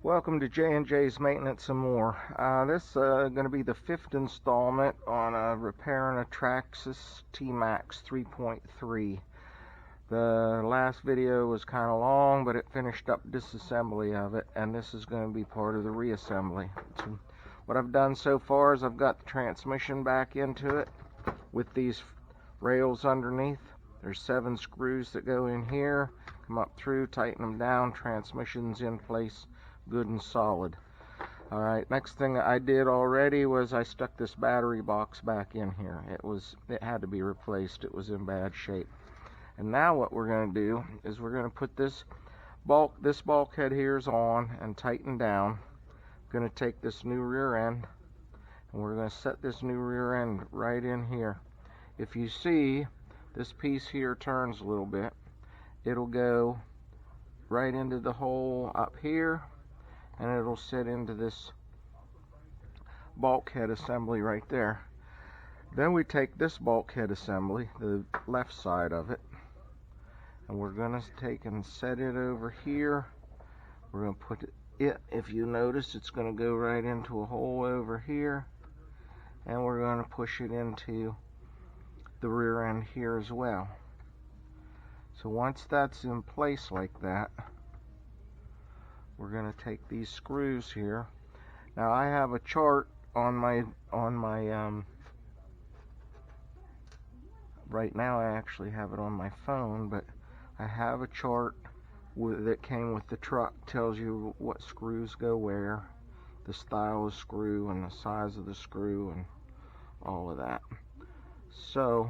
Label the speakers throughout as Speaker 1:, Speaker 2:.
Speaker 1: Welcome to J&J's Maintenance and More. This is going to be the fifth installment on repairing a Traxxas Maxx 3.3. The last video was kind of long, but it finished up disassembly of it, and this is going to be part of the reassembly. So what I've done so far is I've got the transmission back into it with these rails underneath. There's 7 screws that go in here, come up through, tighten them down, transmission's in place, good and solid. Alright, next thing I did already was I stuck this battery box back in here. It had to be replaced. It was in bad shape. And now what we're going to do is we're going to put this bulkhead here is on and tighten down. I'm going to take this new rear end and we're going to set this new rear end right in here. If you see, this piece here turns a little bit. It'll go right into the hole up here, and it'll sit into this bulkhead assembly right there. Then we take this bulkhead assembly, the left side of it, and we're going to take and set it over here. We're going to put it, if you notice, it's going to go right into a hole over here, and we're going to push it into the rear end here as well. So once that's in place like that, we're going to take these screws here. Now I have a chart on my right now I actually have it on my phone, but I have a chart that came with the truck, tells you what screws go where, the style of screw and the size of the screw and all of that. So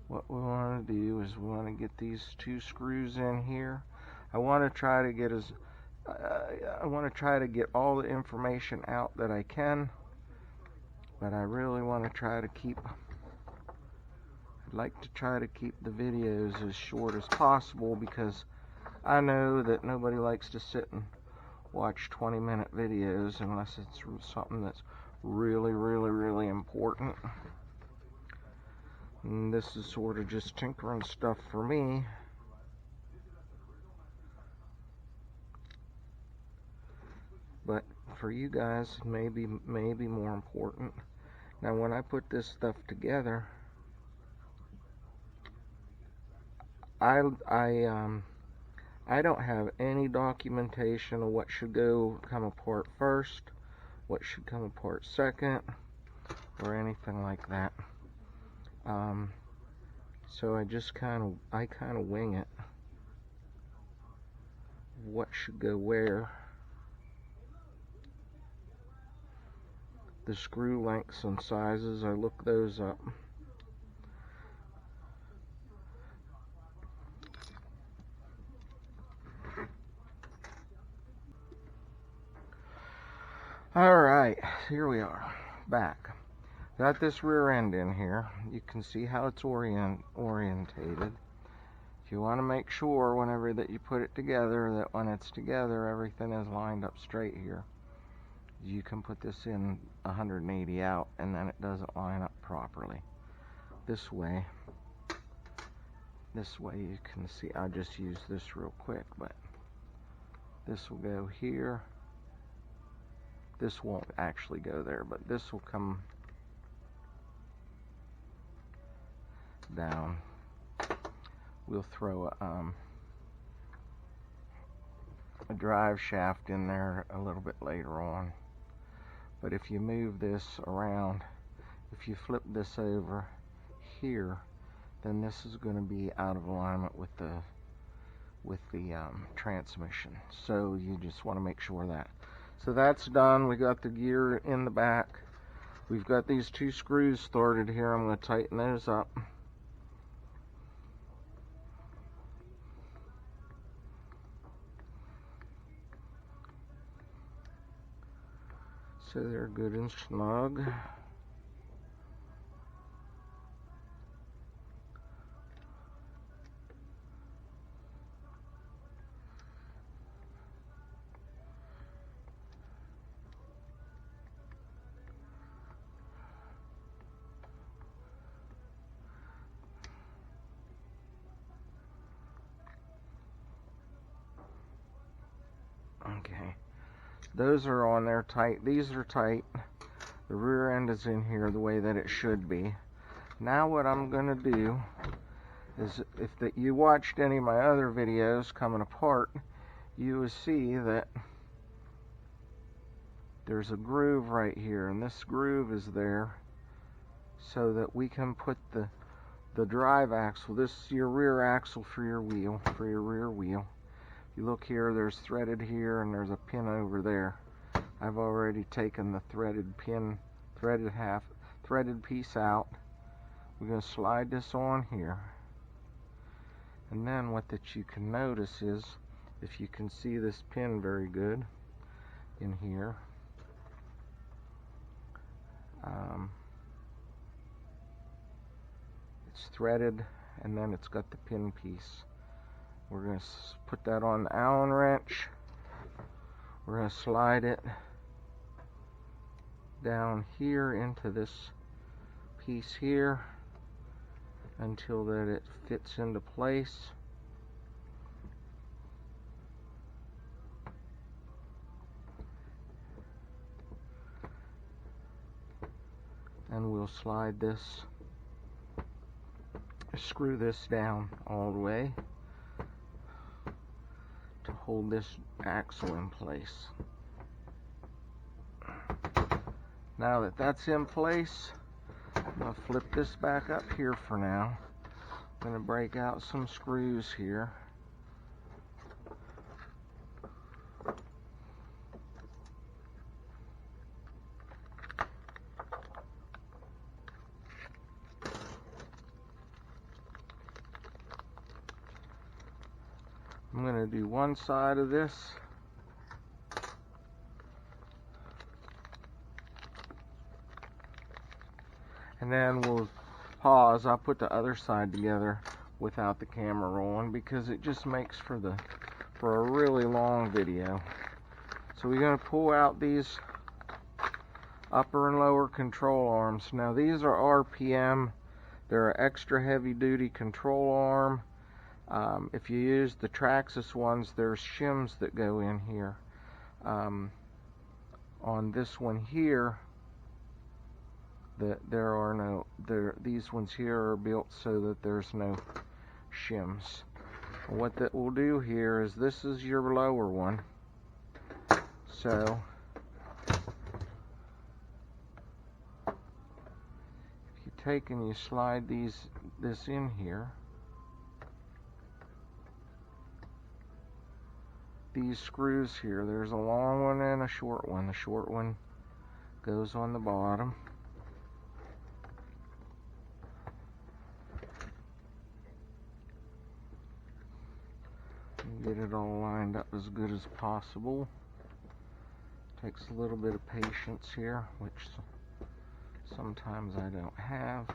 Speaker 1: what we want to do is we want to get these 2 screws in here. I want to try to get all the information out that I can, but I really want to try to keep the videos as short as possible, because I know that nobody likes to sit and watch 20-minute videos unless it's something that's really important. And this is sort of just tinkering stuff for me. But for you guys, maybe more important. Now when I put this stuff together, I don't have any documentation of what should come apart first, what should come apart second, or anything like that. So I kind of wing it. What should go where? The screw lengths and sizes, I look those up. Alright, here we are, back. Got this rear end in here. You can see how it's orientated. If you want to make sure whenever that you put it together, that when it's together everything is lined up straight here, you can put this in 180 out and then it doesn't line up properly. This way you can see, I'll just use this real quick, but this will go here. This won't actually go there, but this will come down. We'll throw a drive shaft in there a little bit later on. But if you move this around, if you flip this over here, then this is going to be out of alignment with the transmission. So you just want to make sure that. So that's done. We got the gear in the back. We've got these 2 screws started here. I'm going to tighten those up. So they're good and snug. Those are on there tight. These are tight. The rear end is in here the way that it should be. Now what I'm going to do is, if you watched any of my other videos coming apart, you will see that there's a groove right here, and this groove is there so that we can put the drive axle. This is your rear axle for your wheel, for your rear wheel. If you look here, there's threaded here and there's a pin over there. I've already taken the threaded piece out. We're going to slide this on here. And then what that you can notice is, if you can see this pin very good in here, it's threaded, and then it's got the pin piece. We're going to put that on the Allen wrench. We're going to slide it down here into this piece here until that it fits into place. And we'll slide this, screw this down all the way to hold this axle in place. Now that that's in place, I'm going to flip this back up here for now. I'm going to break out some screws here. I'm going to do one side of this. And then we'll pause. I'll put the other side together without the camera rolling, because it just makes for a really long video. So we're going to pull out these upper and lower control arms. Now these are RPM. They're an extra heavy duty control arm. If you use the Traxxas ones, there's shims that go in here. On this one here, these ones here are built so that there's no shims. What that will do here is, this is your lower one. So if you take and you slide this in here, these screws here, there's a long one and a short one. The short one goes on the bottom. Get it all lined up as good as possible. Takes a little bit of patience here, which sometimes I don't have.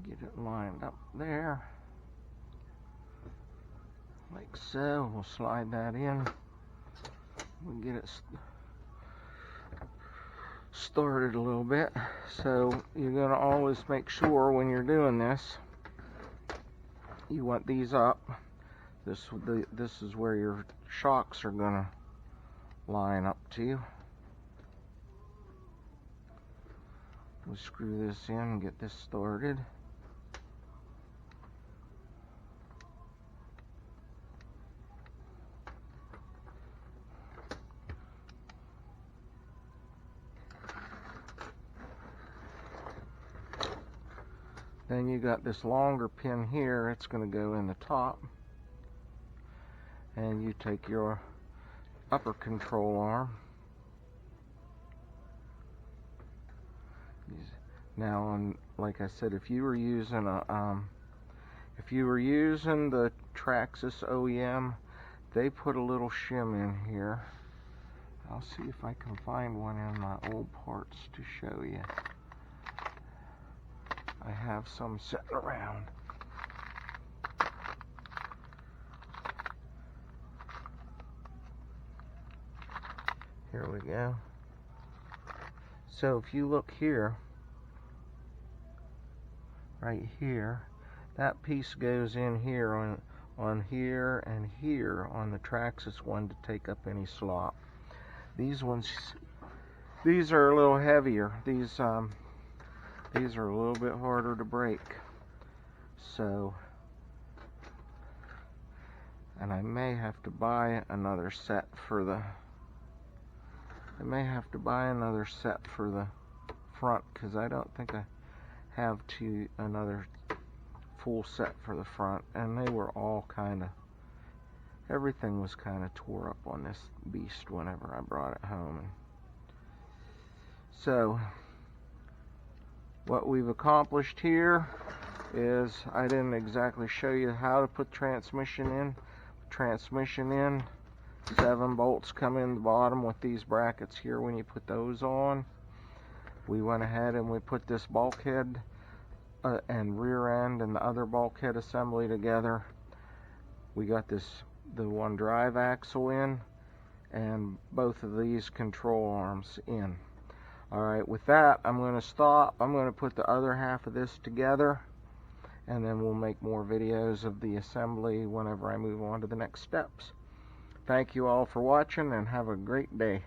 Speaker 1: Get it lined up there, like so. We'll slide that in. We'll get it started a little bit. So you're going to always make sure when you're doing this, you want these up. This is where your shocks are going to line up to. We'll screw this in and get this started. Then you got this longer pin here. It's going to go in the top. and you take your upper control arm. Now, like I said, if you were using the Traxxas OEM, they put a little shim in here. I'll see if I can find one in my old parts to show you. I have some sitting around. Here we go. So if you look here, right here, that piece goes in here on here and here on the Traxxas one to take up any slop. These ones, these are a little heavier. These are a little bit harder to break. So, and I may have to buy another set for the. I may have to buy another set for the front, because I don't think I have another full set for the front, and they were all kind of, everything was kind of tore up on this beast whenever I brought it home. So what we've accomplished here is, I didn't exactly show you how to put transmission in. 7 bolts come in the bottom with these brackets here when you put those on. We went ahead and we put this bulkhead and rear end and the other bulkhead assembly together. We got the one drive axle in and both of these control arms in. Alright, with that I'm going to stop. I'm going to put the other half of this together, and then we'll make more videos of the assembly whenever I move on to the next steps. Thank you all for watching, and have a great day.